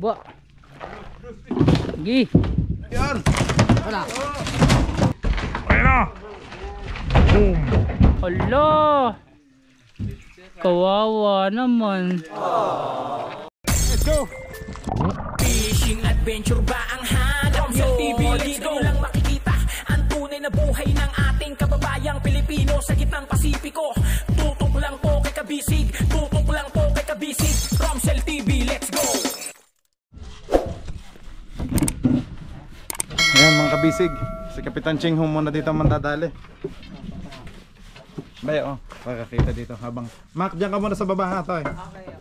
baba. Sige. Yan. Wala. Ayun na. Boom. Hala. Kawawa naman. Let's go. Fishing adventure ba ang hanap nyo? TV dito lang makikita ang tunay na buhay ng ating kababayang Pilipino sa gitnang Pasipiko. Tutok lang po kay Kabisig, tutok lang po kay Kabisig. Romsel TV, let's go! Ayan mga kabisig, si Kapitan Ching Hong muna dito mandadali. Bayo, makakita dito habang Mac, diyan ka muna sa baba ha, Toy.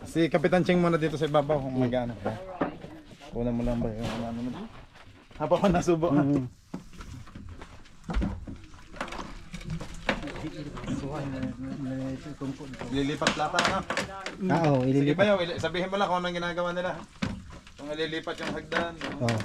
Si Kapitan Ching muna dito sa ibabaw kung magana. Kunan mo lang ba yung ano mo? Habang ko nasubo. Lilipat plata na. Oo, Sige ililipat. Bayo, sabihin mo lang kung anong ginagawa nila. Kung ililipat yung hagdan. Oo.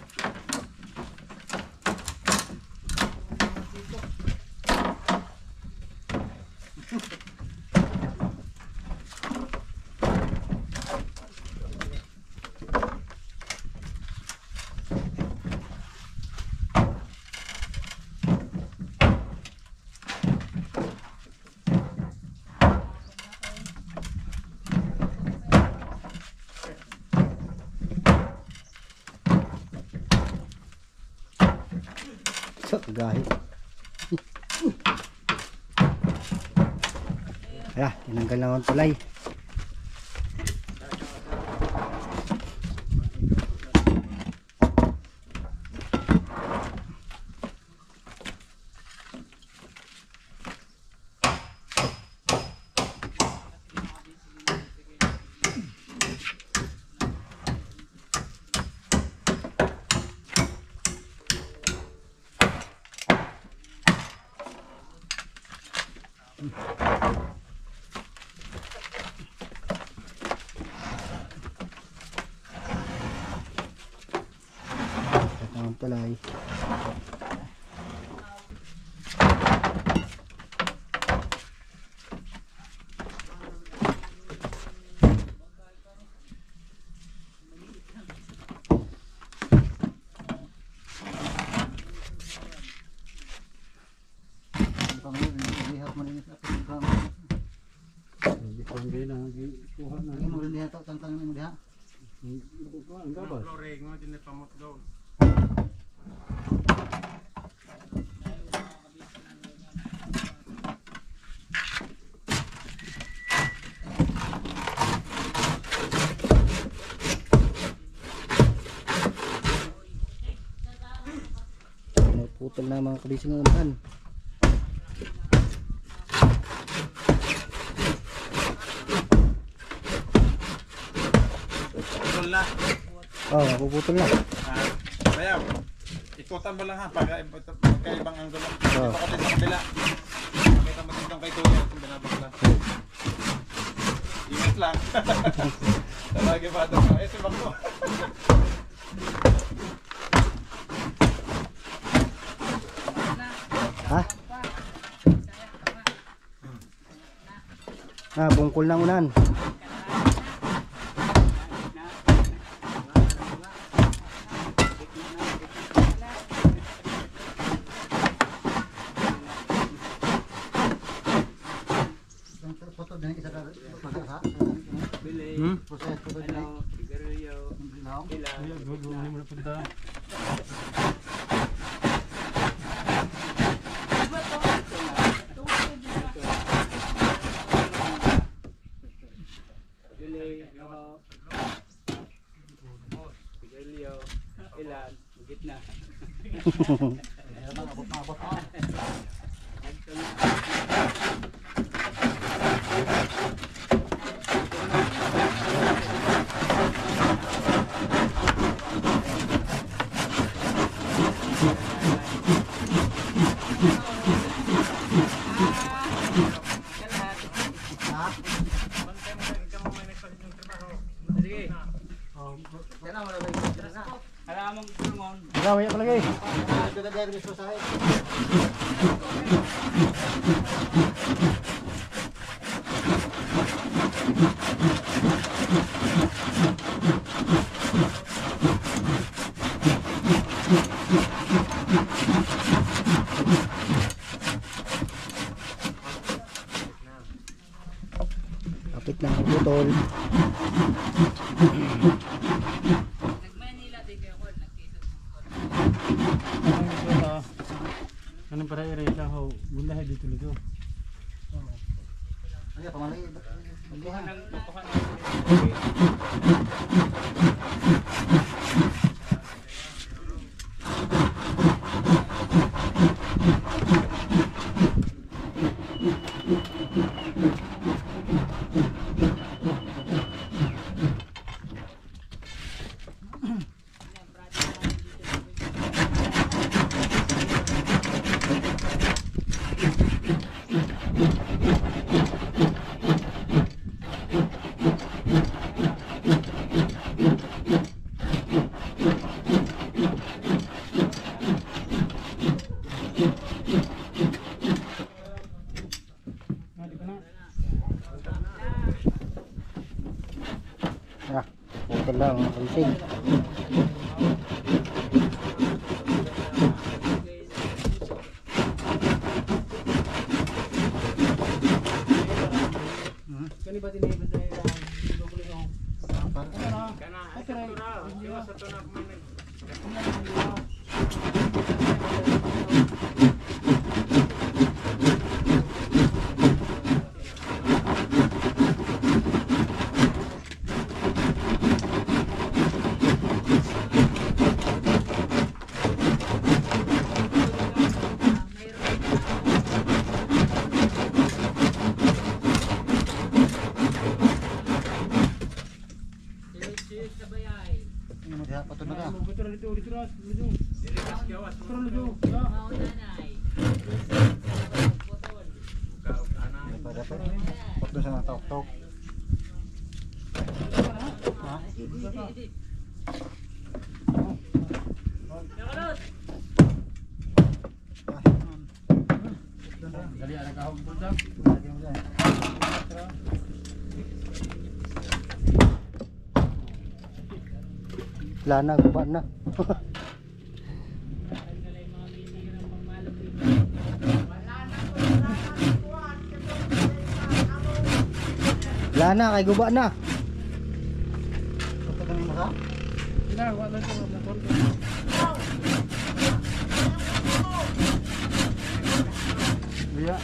So, gahi. Ayan, tinanggal naman tulay. Ang tulay. Putol na mga kabising ng unahan. Putol na. Oo, puputol na. Bayaw, ikutan mo lang ha, pagkaibang anggulo. Ito ko din sa kabila. Makita mo din kang kay Tuya kung binabakla. Ingat lang. Talagi pa ito. Eh, si Bangko. Ha? Bungkol ng unan. Ilan, gitna. Gawin ko lagi. Kanang para area ho, bundahe dito dito. Ay, pamalay. Ah, putol lang mga kabising. Kani ba dinay ba tayo Ya, patun na ka. Betul dito dito ras dito. Turun dito. Patun sa tok-tok. Dali ana ka hog buldak. Lana, guba na. Lana, kay guba na. Ina wala to motor. Iya.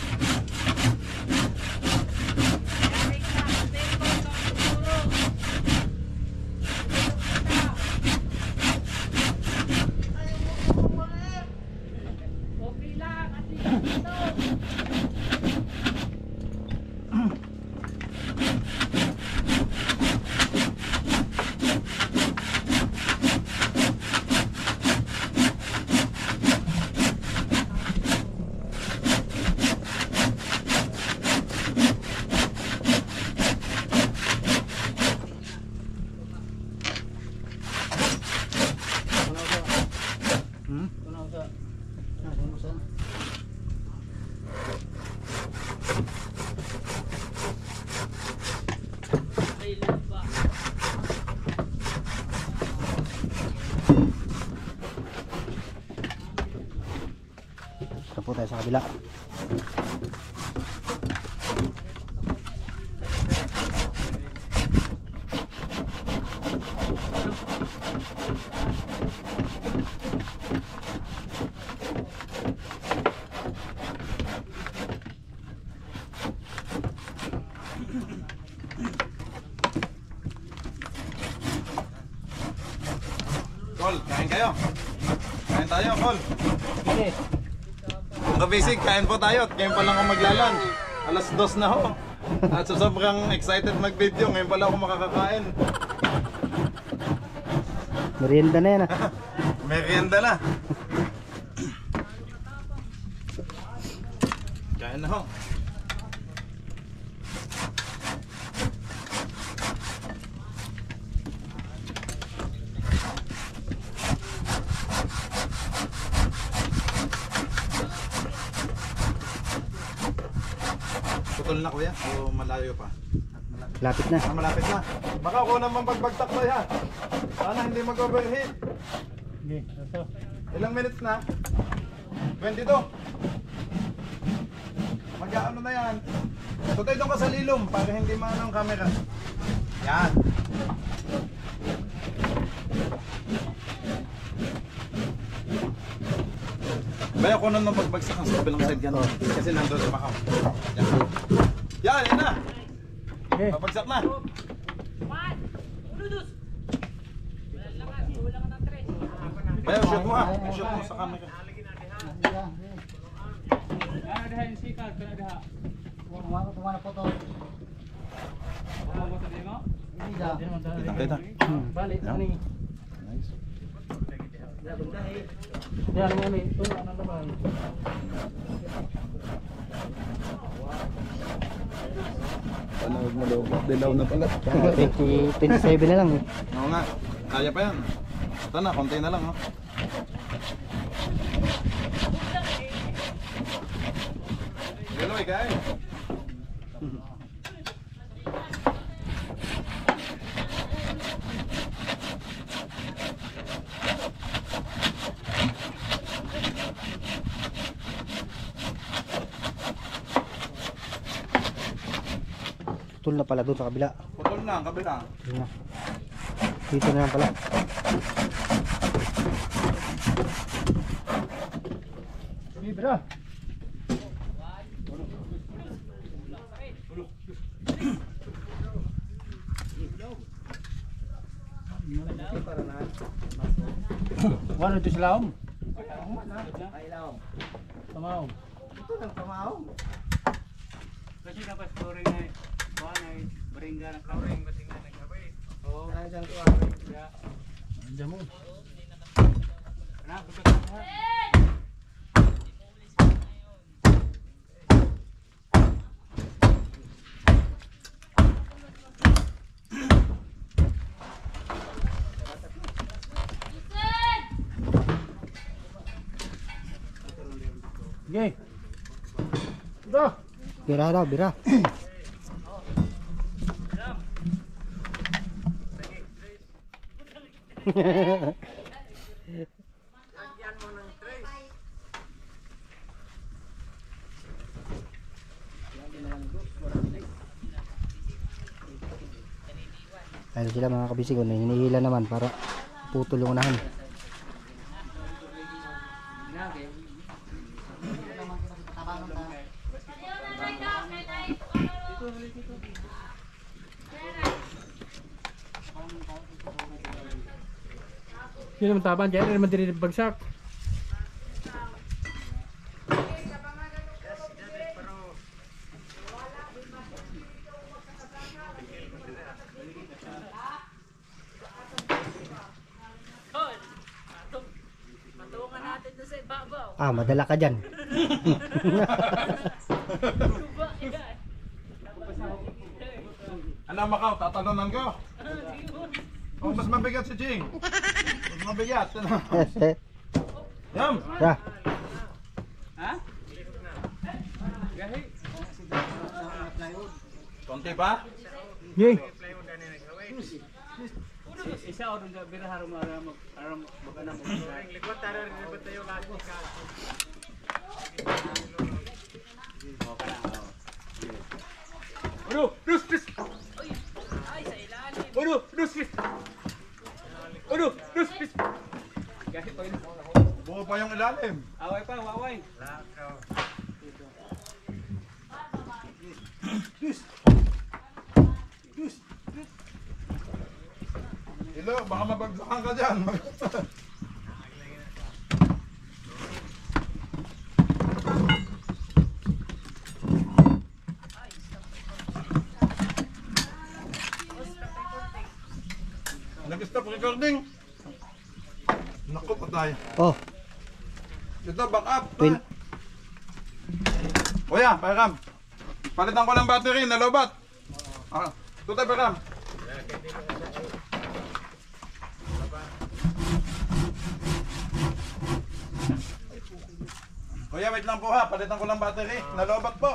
Po tayo sa kabila. Kol, kain kayo. Kain tayo, Kol. Mga basic, kain po tayo. Ngayon pa lang ako maglalan. Alas 2 na ho. At so sobrang excited mag-video. Ngayon pa lang ako makakakain. Merienda na yan ah. Merienda na. Kain na ho. Putol na kuya o malayo pa? Lapit na. Malapit na. Baka ako naman pagbagtak tayo ha. Sana hindi mag-overheat. Okay, ito. Ilang minutes na? 22. Mag-ano na yan. Tutay doon ka sa lilom para hindi maano ang camera. Yan. Baya ko nang pagbagsak ang sa kabilang side yan. Kasi nandun sa Macau. Yan, yan na. Pabagsak na. Baya, shoot mo ha. Shoot mo sa camera. Kita. Balik Yan. ni. Nice. Yan mo ni. Ito ano naman. Panood mo daw. Dilaw na pala. 27 na lang eh. Oo nga. Kaya pa yan. Ito na, konti na lang. Oh. Gano'y kain. Putol na pala doon sa kabila. Putol na ang kabila. Yun na. Dito na lang pala. Libra. Wala ito sila om. Tamaw. Kasi dapat scoring na kuha na baringa ng kauring basinga ng gabay. Oo, nandiyan ko ang ya. Andiyan mo. Na, pagkat ha. Sige. Ito. Bira daw, bira. Ayun sila mga kabisig, hinihila naman para putol yung unahan. Sino naman taban? Kaya naman din bagsak. Ah, madala ka dyan. Ano Macau, tatalunan ko. Oh, mas mabigat si Ching. Mas mabigat. Yum. Ya. Ha? Gahi. Konti pa? Yay. Isa o nung bira haram magana mo. Likwat tara rin ba tayo lagi ka. Uno, dos, tres. Ay, sa ilalim. Uno, dos, tres. Uno, dos, tres. Gahi pa yun. Buo pa yung ilalim. Away pa, away. Ilo, baka mabagsakan ka dyan. Nag-stop recording. Naku, patay. Oh, Ito, back up. Twin. Kuya, pakiram. Palitan ko ng battery, nalobat. Ah, tutay pakiram. Kuya, wait lang po ha. Palitan ko ng battery. Nalobat po.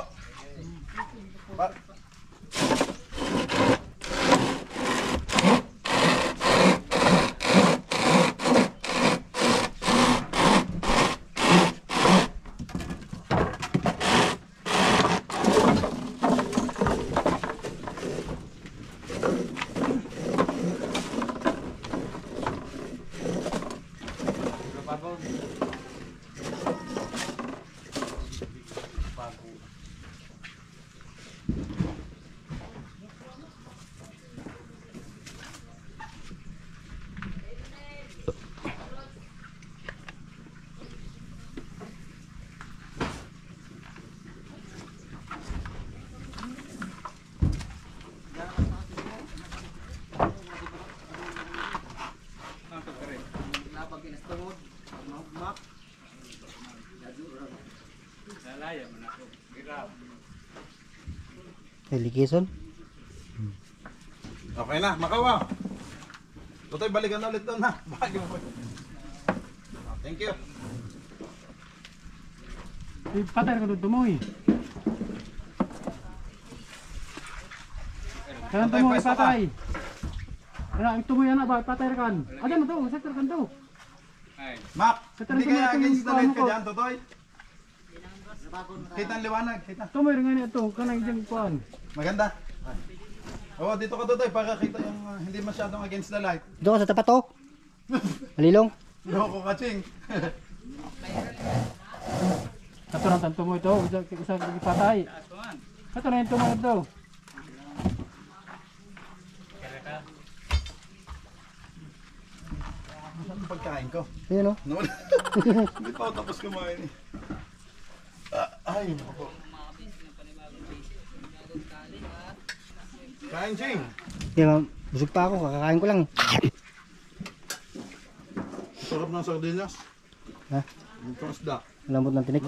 Delikation. Okay na, makawa. Tutoy, balikan na ulit doon ha. Thank you. Patay ka doon tumoy. Kaya tumoy pwesto ka. patay. Kaya ang tumoy na ba patay kan. Ada mo to, sector kan to. Mac, Sa hindi kaya tuloy-tuloy against the yung light ka ko. dyan, Tutoy? Kita ang liwanag, kita. Tumoy rin nga ito, kanang dyan kuan. Maganda. Oo, dito ka Tutoy, para kita yung hindi masyadong against the light. Doon ka sa tapat to. Malilong. Loko ka, Ching. Kato na tan tumoy to, isa patay. Kato na yung tumoy to. Saan ang pagkain ko? Ayun o. No? Hindi pa ako tapos kumain eh. Ay, ako. Kain, Ching. Yan, busog pa ako, kakakain ko lang. Sarap ng sardinas. Ha? Ito isda. Lambot ng tinik.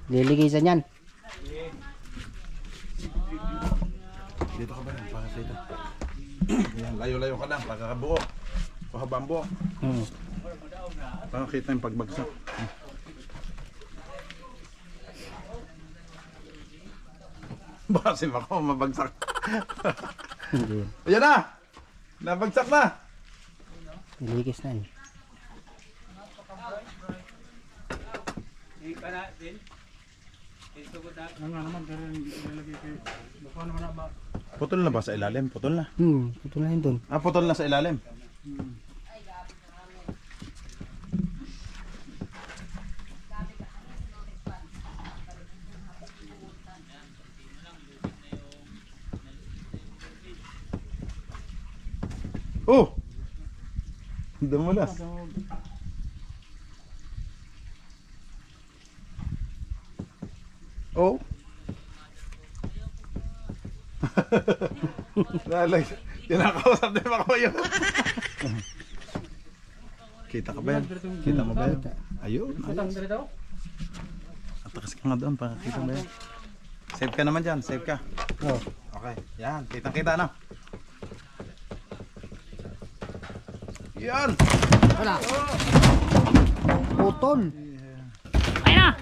Delikation yan. Dito ka ba yan? Para dito. Yan, layo-layo ka lang. Pagkakabuo. Pahabang buo. Para kita yung pagbagsak. Base ako, mabagsak. Hindi. Ayan na! Nabagsak na! Delikis na eh. Ang nga naman pero ilalagay kay baka naman na ba. Putol na ba sa ilalim? Putol na. Ito na yun doon. Ah, putol na sa ilalim. Oh! Dumulas. Oh! Lalag. Kinakausap din ako yun. Kita ka ba yan? Kita mo ba yan? Ayun. Utang dito daw. Atakas ka nga doon para kita ba yan? Save ka naman dyan. Save ka. Oh. Okay. Yan. Kitang-kita na. Yan! Wala. Putol. Ayun na!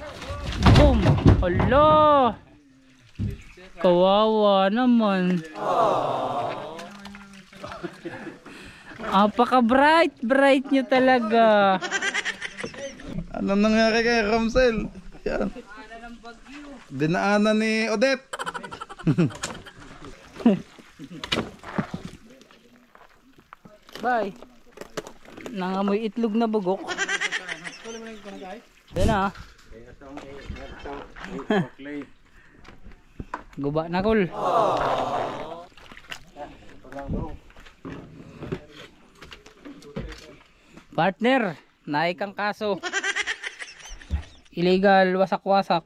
Boom! Hala! Kawawa naman. Apaka-bright nyo talaga. Anong nangyari kay Ramsel? Yan. Dinaanan ni Odette. Bye. Nangamoy itlog na bugok. Yan na. Guba na kol. Partner, naik kang kaso. Illegal wasak-wasak.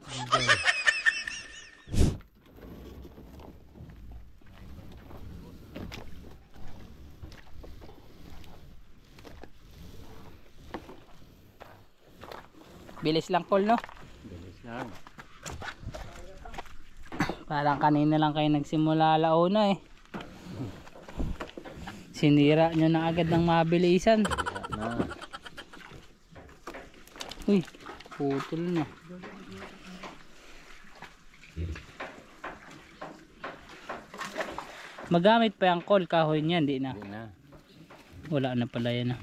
Bilis lang Paul, no? Bilis lang. Parang kanina lang kayo nagsimula alauna eh. Sinira nyo na agad ng mabilisan. Uy, putol na. Magamit pa yung call kahoy niyan, di na. Wala na pala yan.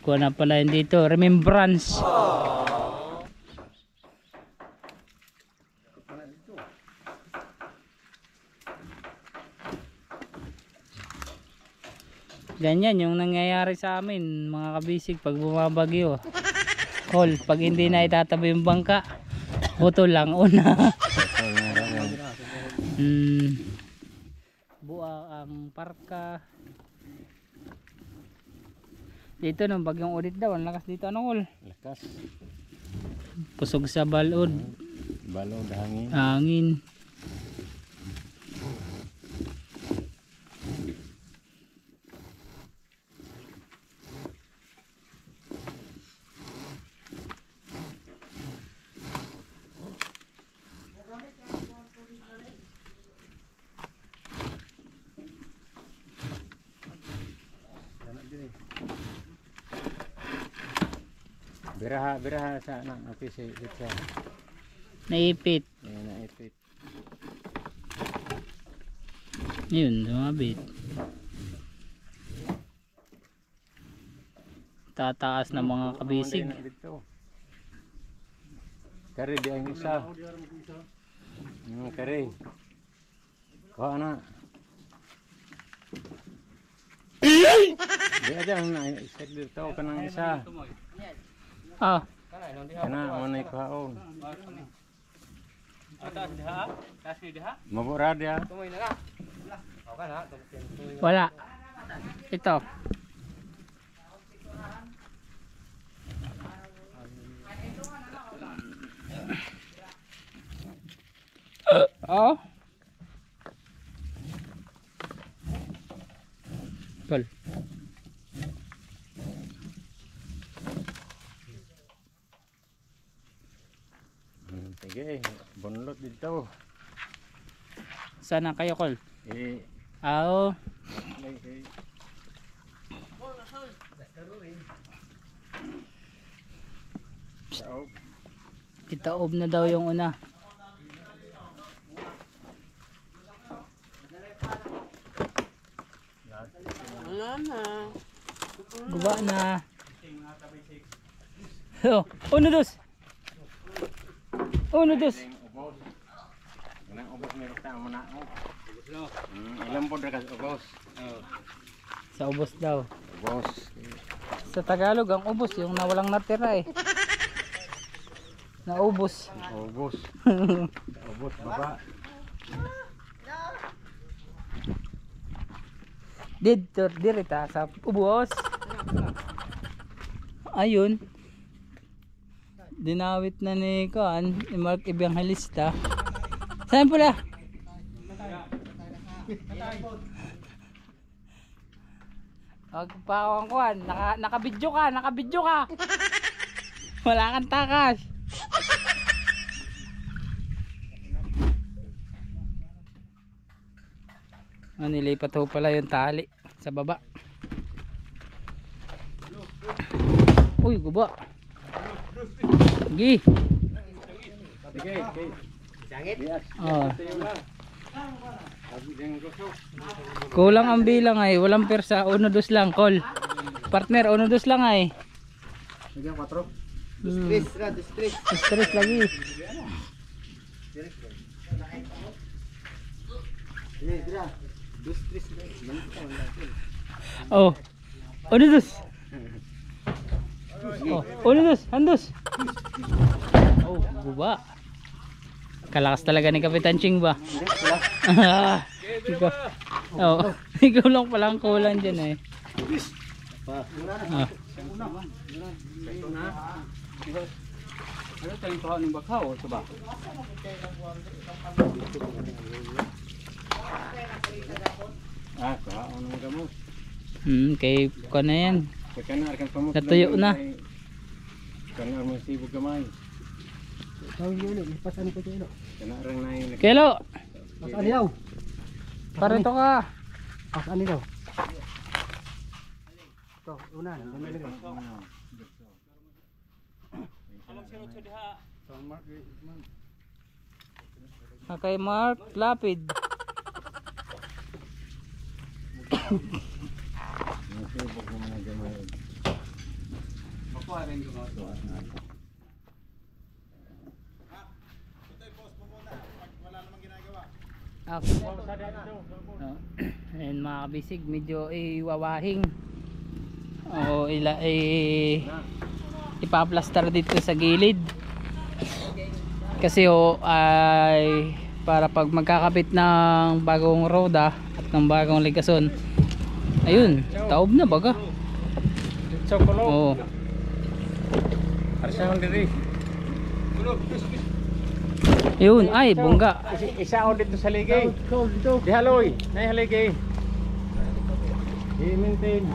Kuha na pala yun dito, remembrance. Ganyan yung nangyayari sa amin mga kabisig pag bumabagyo. Call, pag hindi na itatabi yung bangka, buto lang una. Buwa ang parka. Dito nung bagyong ulit daw, ang lakas dito ano Call? Lakas. Pusog sa balod. Balod hangin. Hangin. Biraha sa anak office dito. Naipit. Ayan, naipit. Yun, lumabit. Tataas na mga kabisig. Dito. Kari di ang isa. Kari. Kuha na. Di aja na isa dito ka ng isa. Ah, Kana mo na ikuhaon. Atas diha. Tas ni diha. Mabura dia. Tumoy na lang. Okay na. wala. Ito. Oh. Tol. Sige, bunlot dito. Sana kayo, Kol? Eh, Oo. Titaob na daw yung una. Guba na. Oh, uno dos. Uno dos. Kanang ubos may kita mo na. Ilang po ka ubos. Sa ubos daw. Ubos. Sa Tagalog ang ubos yung nawalang natira eh. Naubos. Ubos. Ubos baba. Dito dirita sa ubos. Ayun. Dinawit na ni Kuan, ni Mark Evangelista. Saan pula? Pagpawang Kuan, nakabidyo ka. Wala kang takas. Nilipat ho pala yung tali sa baba. Uy, guba. Gi. Oh. Kulang ang bilang ay, walang persa, 1-2 lang, Kol. Partner, 1-2 lang ay. Bigyan 4. Stress lagi. Oh. 1-2. Oh, 1-2, handos. Oh, guba. Kalakas talaga ni Kapitan Ching ba? Ikaw, oh, ikaw lang palang kulang dyan eh. Ah. Ano tayong kuha ng bakaw o ba? Kuha ng gamot. Kay ko na yan. Kana arkan pamuk. Natuyo na. Kana mo sibog gamay. Tawag yun ulit. Pasan ko siya. Kana rang nay. Kelo, Pasan daw. parito ka. Pasan daw. Ito, una. Nandun. Kay Mark Lapid. Sibog mo na gamay. Makuha rin gumawa. Okay. Oh. Ayan mga kabisig, medyo iwawahing. O ipaplastar dito sa gilid. Kasi ay para pag magkakabit ng bagong roda at ng bagong ligason. Ayun, taob na baga. Chocolate. Oo. Arsa diri. Ayun, ay bongga. Isa ako dito sa ligay. Di haloy. Nay haligay. I-maintain.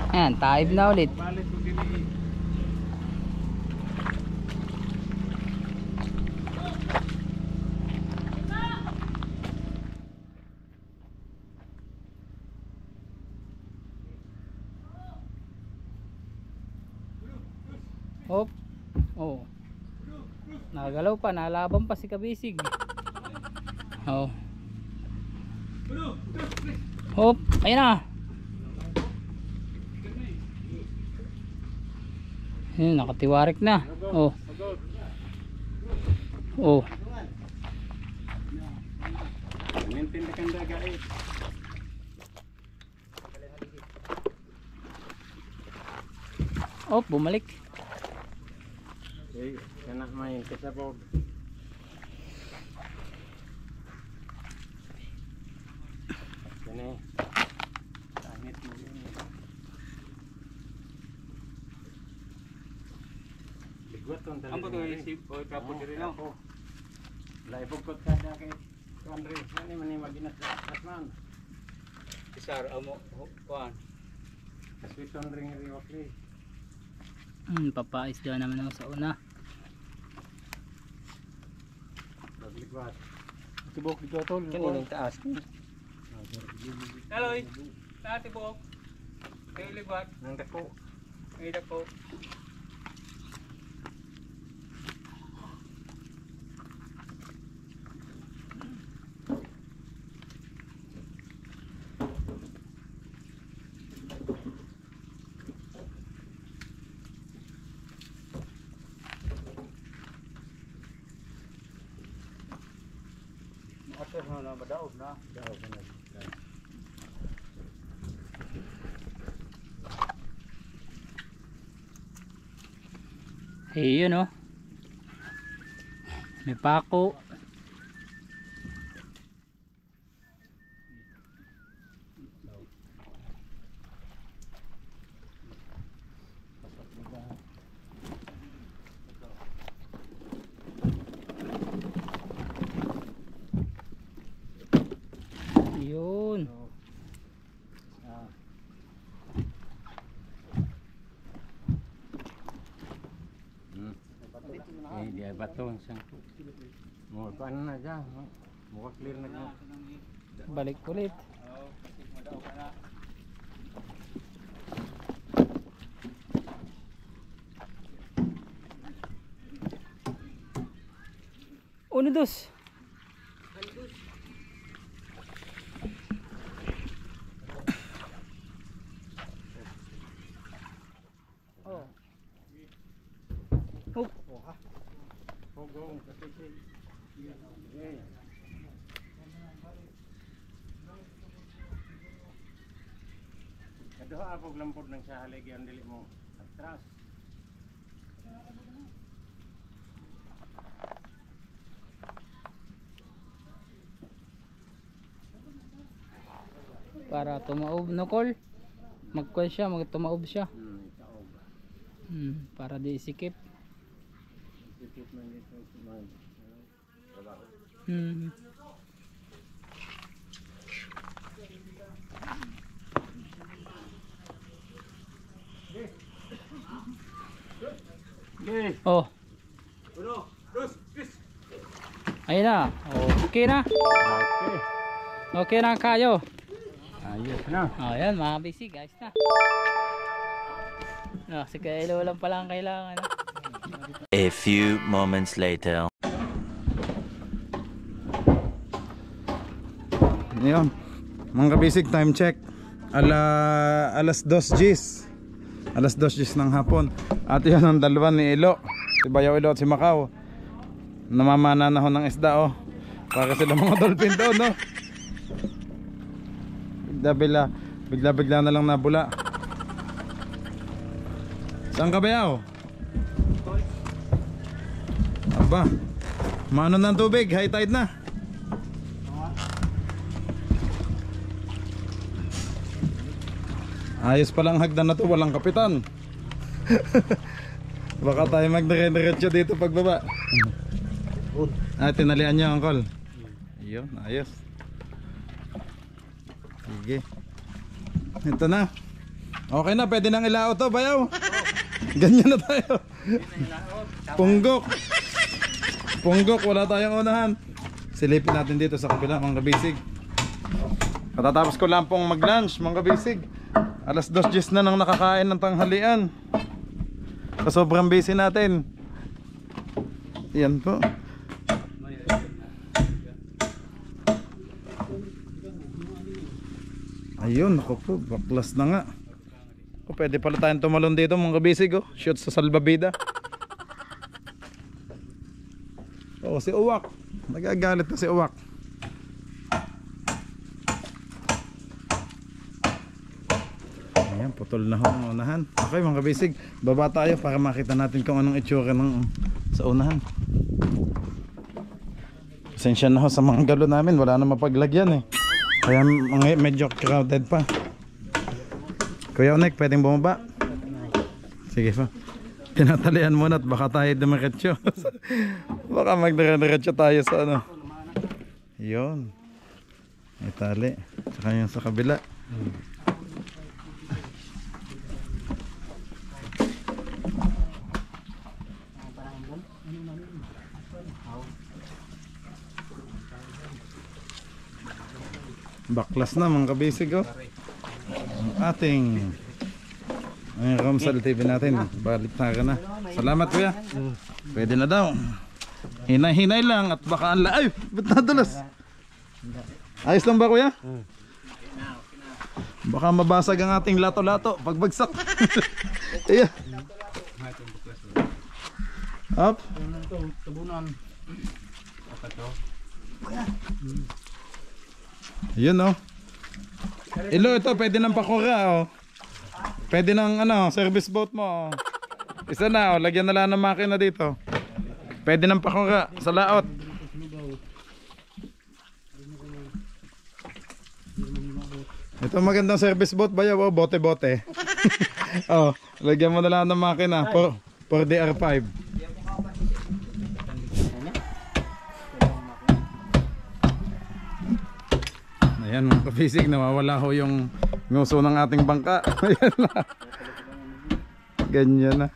Ayan, taib na ulit. Balit ko dili. Hop. Oh. Nakagalaw pa, nalaban pa si kabisig. Oh. Hop, ayun na. Ayun, nakatiwarik na. Oh. Oh. Oh, bumalik. Kena main kasabog. Kene. Tangit mo yun. Bigwat on tali. Ang patuloy si Boy Kapo diri na. Laibog ko kada kay Andre. Ani man ni maginat man. Isar amo kuan. Kaswiton ring riwakli. Papais daw naman ako sa una. Naglikwat. Tibok dito tol. Kaninang taas. Hello. Tati po. Kayo libat. Nang dako. Ay dako. Atas na madaog na. Daog na. Hey, yun oh. May pako. Yun. Dia bato sang. Mo kuan na ja. Mo clear na. Balik ulit. Uno, dos. Oh. Hop. Pogong kasi. Aduh apog lampod nang sa haligi ang dili mo atras. Para tumaob no call. Magkuan siya, magtumaob siya. Taog. Para di isikip. Dikit man dito man. Okay. Oh. Uno, dos, tres. Ayun na. Okay na. Okay. Okay na kayo. Ayos na. Ayan mga bisig, guys na. Si Kailo lang pala ang kailangan. A few moments later. Ngayon, mga kabisig, time check. Alas 2 G's. Alas 2 G's ng hapon. At yan ang dalawa ni Ilo. Si Bayaw Ilo at si Macau. Namamana na ho ng isda oh. Para sila mga dolphin doon no. Bigla na lang nabula. Saan ka Bayaw? Aba, maano ng tubig, high tide na. Ayos palang hagdan na to, walang kapitan. Baka tayo magdire-diretso dito pagbaba. Tinalian niyo Uncle. Yun, ayos. Sige. Ito na. Okay na, pwede nang ilao to Bayaw. Ganyan na tayo. Punggok, wala tayong unahan. Silipin natin dito sa kabila mga kabisig. Katatapos ko lang pong mag-lunch mga kabisig. Alas 2 G's na nang nakakain ng tanghalian. Sa sobrang busy natin. Yan po. Ayun, ako po, baklas na nga. O, pwede pala tayong tumalon dito mga kabisig, oh. Shoot sa salbabida. Oh, si Uwak. Nagagalit na si Uwak. Ayan, putol na ho ang unahan. Okay mga kabisig, baba tayo para makita natin kung anong itsura ng sa unahan. Pasensya na ho sa mga galo namin, wala na mapaglagyan eh. Kaya medyo crowded pa. Kuya Onek, pwedeng bumaba? Sige pa. Tinatalian muna at baka tayo dumiretso. Baka magdiretso tayo sa ano. Yun. May tali. Saka yung sa kabila. Baklas na mga kabisig, oh. Ang ating Romsal TV natin. Balik na ka na. Salamat kuya. Pwede na daw. Hinay-hinay lang at baka ang ay, ba't nadulas? Ayos lang ba kuya? Baka mabasag ang ating lato-lato pagbagsak. Iya. Up. Yun oh. Ilo, ito pwede ng pakura oh. Pwede ng ano, service boat mo oh. Isa na oh, lagyan na lang ng makina dito. Pwede ng pakura sa laot. Ito magandang service boat ba yaw oh, bote-bote. Oh, lagyan mo na lang ng makina for DR5. Ayan mga kabisig, nawawala ho yung nguso ng ating bangka. Ayan na. Ganyan na.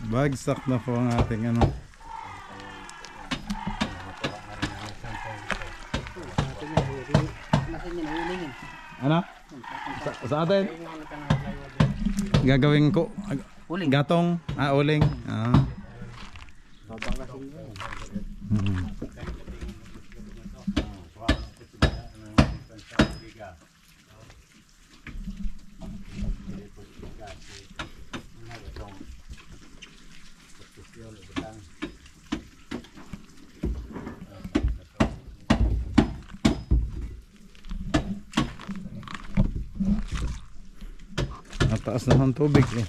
Bagsak na po ang ating ano. Ano? Sa atin? Gagawin ko uling. Gatong, uling. Mataas na ang tubig eh.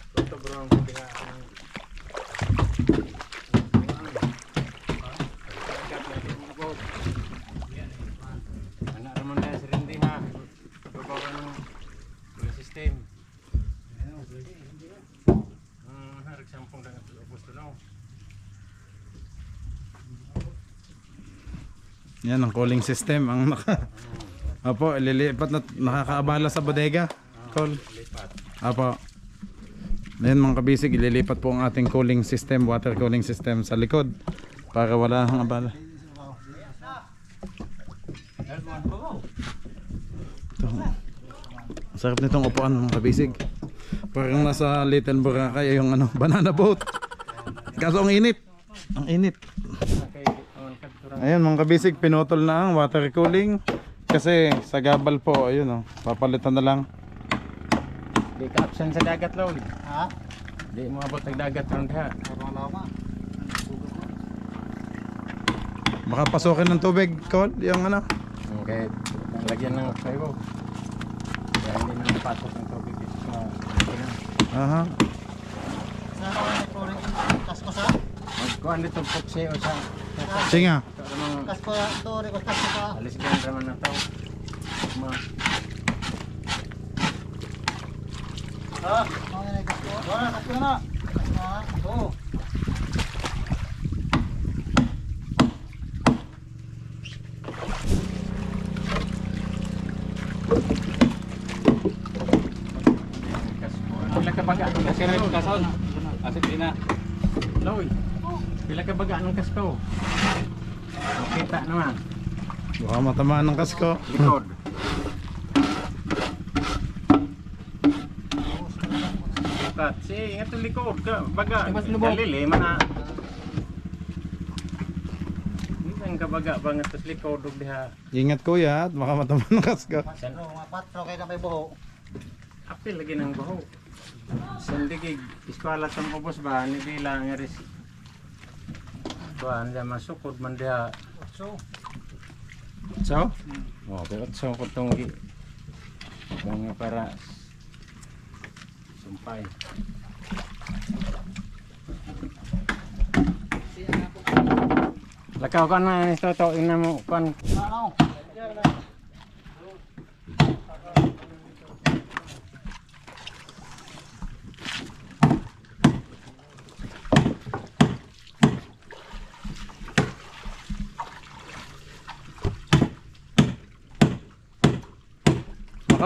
Yan ang cooling system ang Apo, ililipat na nakakaabala sa bodega. Call. Apo. Ngayon mga kabisig, ililipat po ang ating cooling system, water cooling system sa likod para wala hang abala. Ito. Sarap nitong upuan mga kabisig. Parang nasa Little Boracay yung ano, banana boat. Kaso ang init. Ang init. Ayun mga kabisig, pinutol na ang water cooling kasi sa gabal po, ayun oh, papalitan na lang. Di ka absent sa dagat lol. Ha? Di mo abot ang dagat ron ha. Baka pasukin ng tubig, Col, yung ano. Okay, lagyan ng sayo. Kaya hindi na napasok ng tubig dito sa Aha. Kasko sa? magkuhan dito pupsi o sa Singa. Kasko to, record kasko ka. alis ka naman na to. Kasko na. Oo. Pila ka baga ng kason? Asip ina. Loy. Pila ka baga ng kasko? Kita naman. Baka matamaan ng kasko. Likod. sukat. Si ingat ang likod ka. Baga, Mas lubog. dalili man na. Ang kabaga banget tas likod og diha. Ingat kuya, at baka matamanas ka. Ano, mga 4 kayo na may buho. Apil lagi ng baho. Sandigig eskwela tang ubos ba ni bilang nga ris. Kuan dia masukod man diha. So? Oh, pero so ko tong mga para sumpay. Lakaw ka na ni Toto ina mo kan.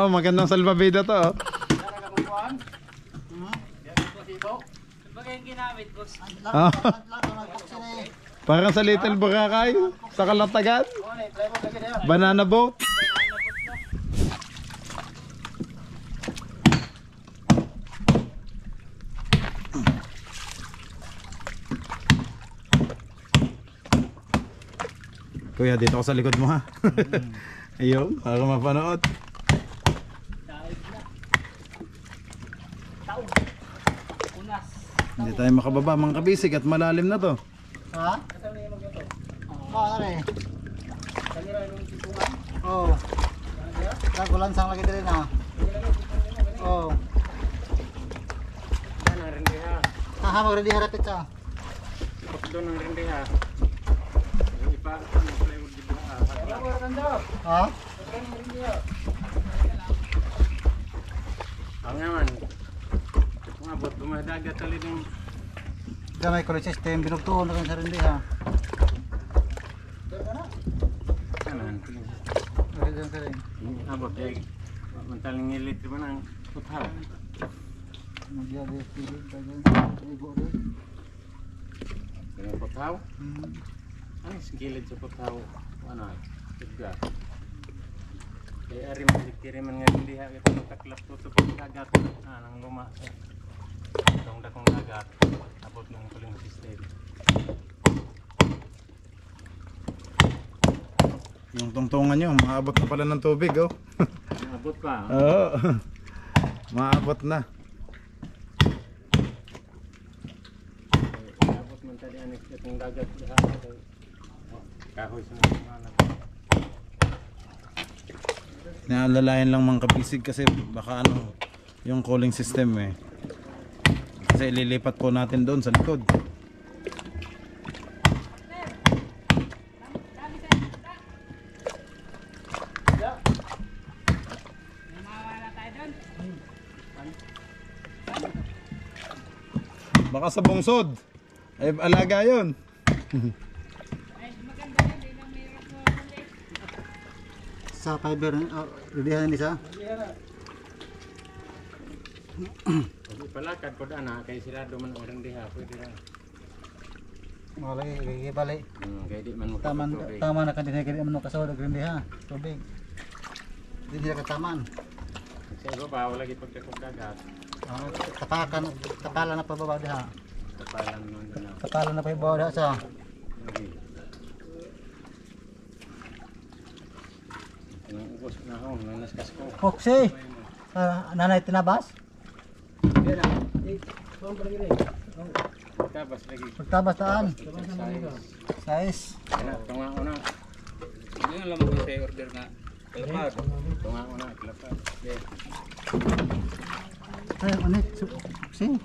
Oh, magandang salbabida to. Oh. Bagay yung ginamit, boss. Ah. Parang sa Little Boracay, sa Kalatagan. Banana boat. Kuya, dito ako sa likod mo ha. Ayun, para mapanood. Hindi tayo makababa mga kabisig at malalim na to. Ha? Ano eh? Oh. Kagulan sang lagi diri na. Oh. Ana rin diha. Haha magready harapit ka. Doon ang rin diha. Ipa ano plywood di ba? Ha? Ang naman. Mabot dumadagat tali ng Gamay ko system binugtuon na kan sa rendi ha. kanan. Ready ka rin. Abot eh. Mantaling ngilit man ang puthaw. Nagya di pilit dagan. Igo rin. Ang puthaw. Ang skillet sa puthaw. Ano? Tiga. Eh ari man dikiri man nga diha ito taklap tutup dagat nang luma. Dong dakong dagat. Abot ng kuling system. Yung tungtungan nyo, maabot na pala ng tubig oh. Abot pa. Oo. Maabot na. Abot man tadi anik itong dagat diha. Kahoy sa mga Naalalayan lang mga kabisig kasi baka ano yung cooling system eh. Kasi ililipat po natin doon sa likod. Baka sa bungsod ay alaga yun. Sa fiber ready ha ni sa. palakad ko dana kay sila do man orang diha pwede ra. Malay balik. Kay di man mo Taman na kanina kay man kasawad og rendi ha. Tubig. Di ka taman. Sa baba wala gid pagkakog dagat. Tapalan na pababa diha. Tapalan man na. Tapalan na pababa diha sa. Nang ubos na ho, naskas ko. Foxy. Nanay tinabas? Tabas lagi. Pagtabas taan. Size. Ana tunga una. Ngayon lang mo sa order na kalapad. Tunga una kalapad. Yeah. Ay, unik. Foxy.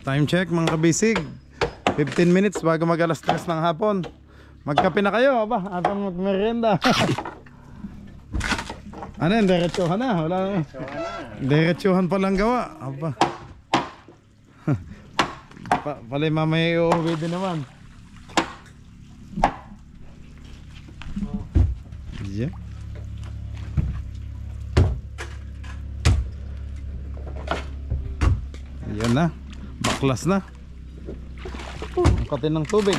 Time check mga kabisig. 15 minutes bago mag alas 3 ng hapon. Magkape na kayo ba? Atang magmerienda. Ano yan? Diretsuhan na. Wala na. Diretsuhan palang gawa. Aba. Palay mamaya iuwi din naman. Yeah. Yan na. Baklas na. Ang katin ng tubig.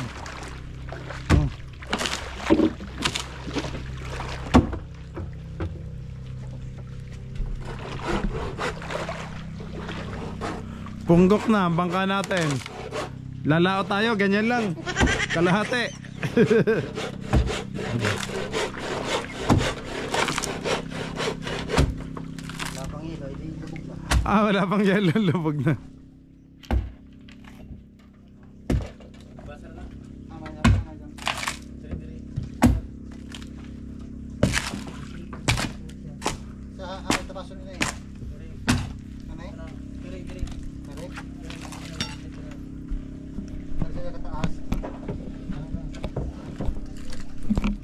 Punggok na, bangka natin. Lalao tayo, ganyan lang. Kalahati. Wala pang ilo, hindi lubog na. Wala pang yelo, lubog na. Sa tapaso nila eh. Ano eh? Kiri. Kiri? Saan sila kataas?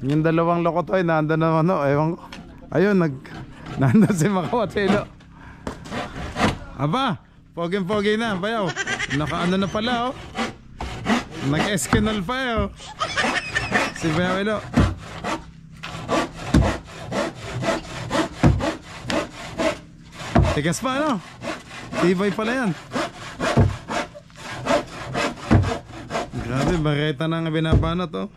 Yung dalawang lokotoy, nandun na ano, ewan ko. Ayun, nandun si Makawatelo. Aba, poging-pogi na, bayaw. Nakaano na pala, oh. Nag-eskinol pa, oh. Si Bayawelo. Tigas pa, ano? Tibay pala yan. Grabe, bareta na nga binabanat, oh.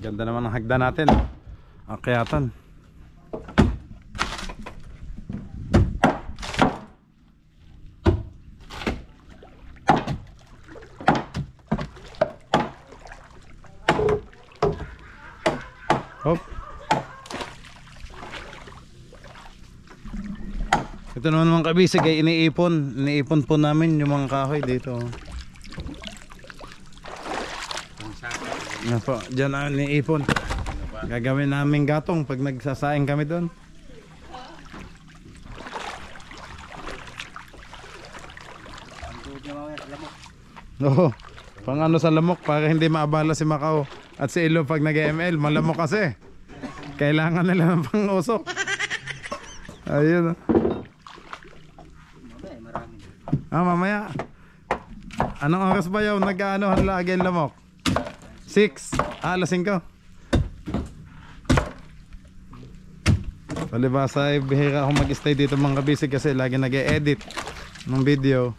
Ganda naman ang hagdan natin. Akyatan. Hop. Ito naman mga kabisig ay iniipon po namin yung mga kahoy dito. Nga po, dyan ang iniipon. Gagawin namin gatong pag nagsasaing kami doon. Oo, pang ano sa lamok para hindi maabala si Macau at si Ilo pag nag-ML. Malamok kasi. Kailangan nila ng pang-usok. Ayun. Mamaya. Anong oras ba yaw nag-ano lagi ang lamok? 6. Alas 5. Palibasa ay bihira ako mag-stay dito mga kabisig kasi lagi nag-e-edit ng video.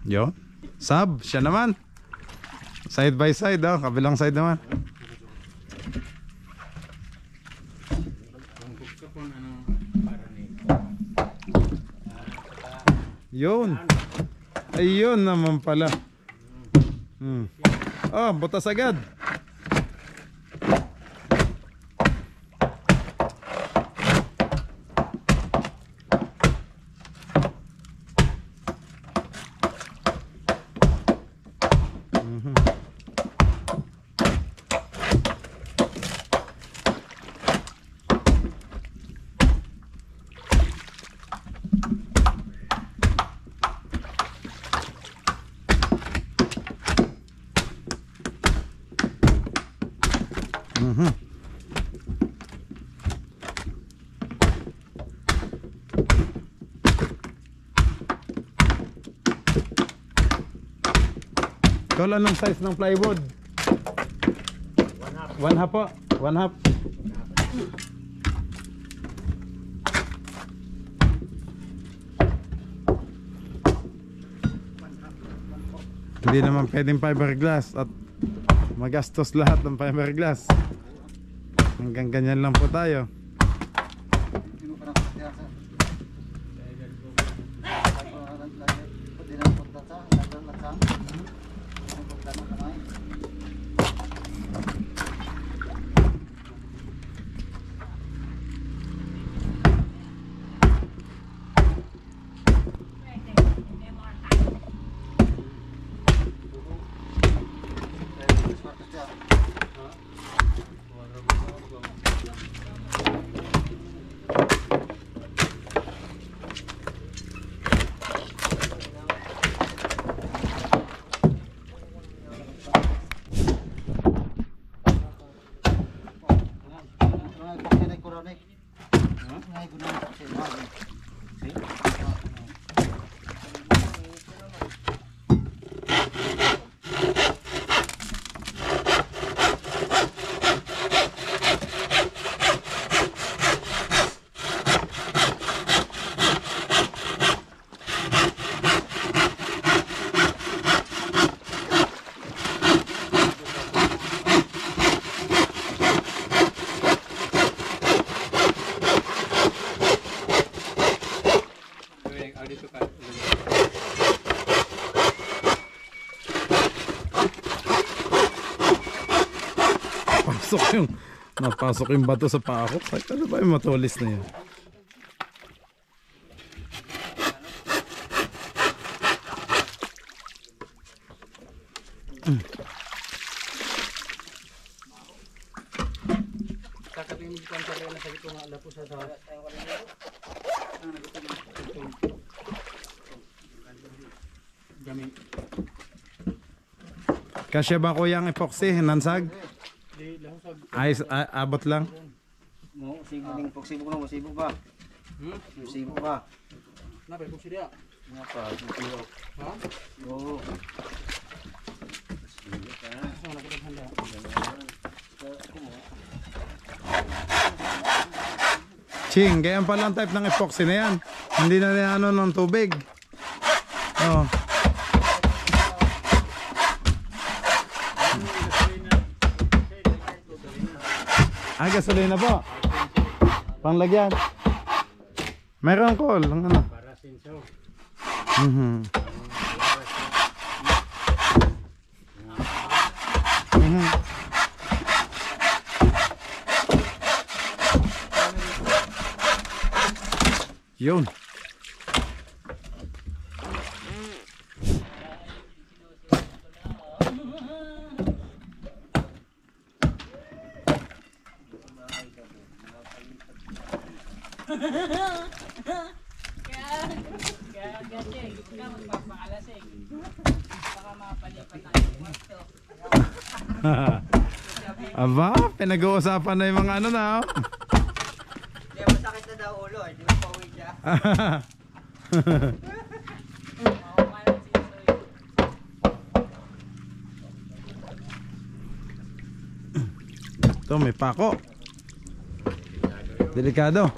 Yo, sub, siya naman. Side by side, oh, kabilang side naman. Yun. Ayun naman pala. Oh, butas agad. Tol, anong size ng plywood? 1/2 po. 1/2. Hindi naman pwedeng fiberglass at magastos lahat ng fiberglass. Hanggang ganyan lang po tayo. Hindi mo pa nakakasya. Hindi na punta sa lagang. Punta na kamay. Napasok yung bato sa paa ko. Ano ba yung matulis na yun? Kasya ba kuya ang epoxy? Nansag? Ay, abot lang. Mo sibuk na mo sibuk ba? Sibuk ba? Napa kung siya? Ngapa? Sibuk. Ha? Oo. Ching, ganyan pala ang type ng epoxy na yan. Hindi na ano ng tubig. Oh. Ah, gasolina po. Panglagyan. Mayroon call. Ang ano? Yun. Aba, pinag-uusapan na yung mga ano na. Hindi, masakit na daw ulo. Hindi mo pauwi siya. Ito, may pako. Delikado.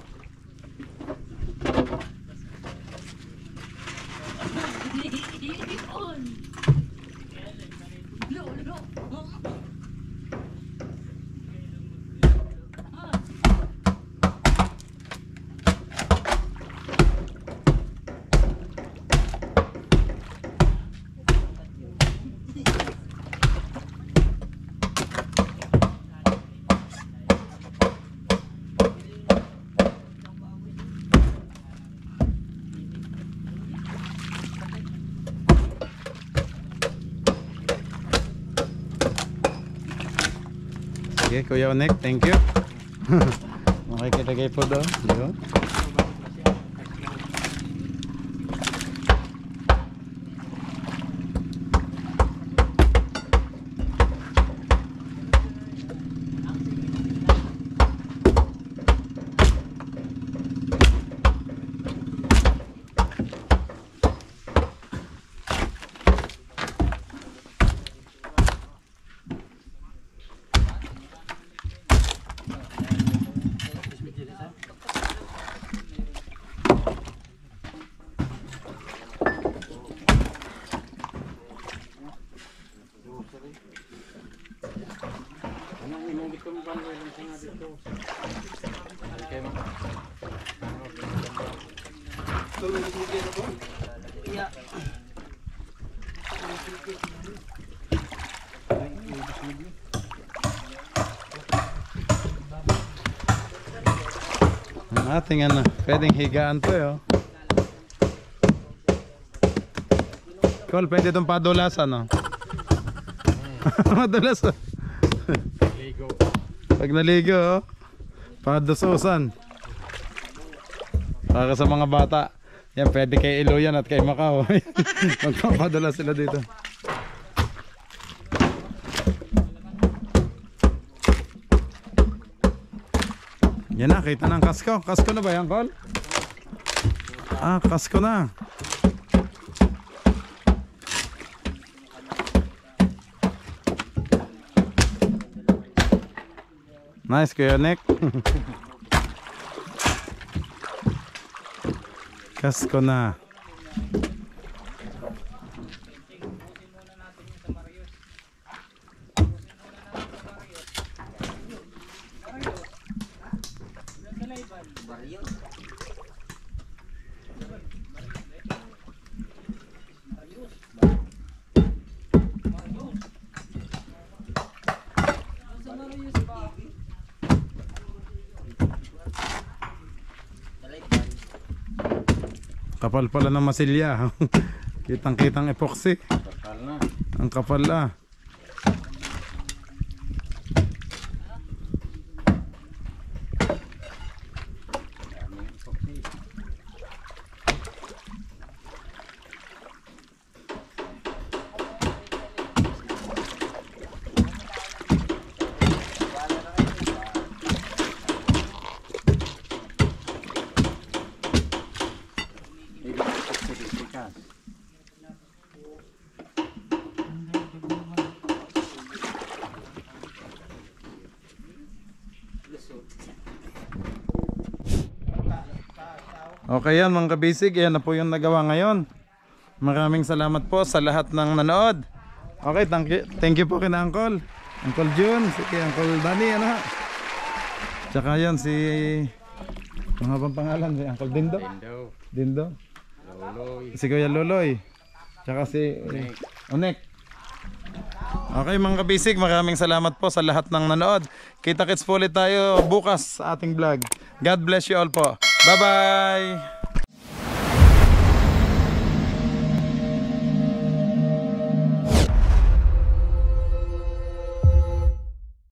Sige, Kuya Onek, thank you. Makikilagay po doon. Yun. Okay, ma. Ang ating ano, pwedeng higaan to eh. Oh. Col, pwede itong padulasan, no? Madulas, oh. Ligo. Pag naligo, oh. Padususan. Para sa mga bata. Yan, pwede kay Iloyan at kay Macau. Magpapadula sila dito. Yan na, kita ng kasko. Kasko na ba yan, Col? Ah, kasko na. Nice, Kuya Nick. Kasko na. Kapal pala ng masilya. Kitang-kitang epoxy. Kapal na. Ang kapal ah. Okay yan mga kabisig, yan na po yung nagawa ngayon. Maraming salamat po sa lahat ng nanood. Okay, thank you po kina Uncle Jun, si Uncle Danny, ano. Tsaka yan si, mga bang pangalan, si Uncle Dindo. Loloy. Si Kuya Loloy. Tsaka si Onek. Okay mga kabisig, maraming salamat po sa lahat ng nanood. Kita-kits po ulit tayo bukas sa ating vlog. God bless you all po. Bye-bye!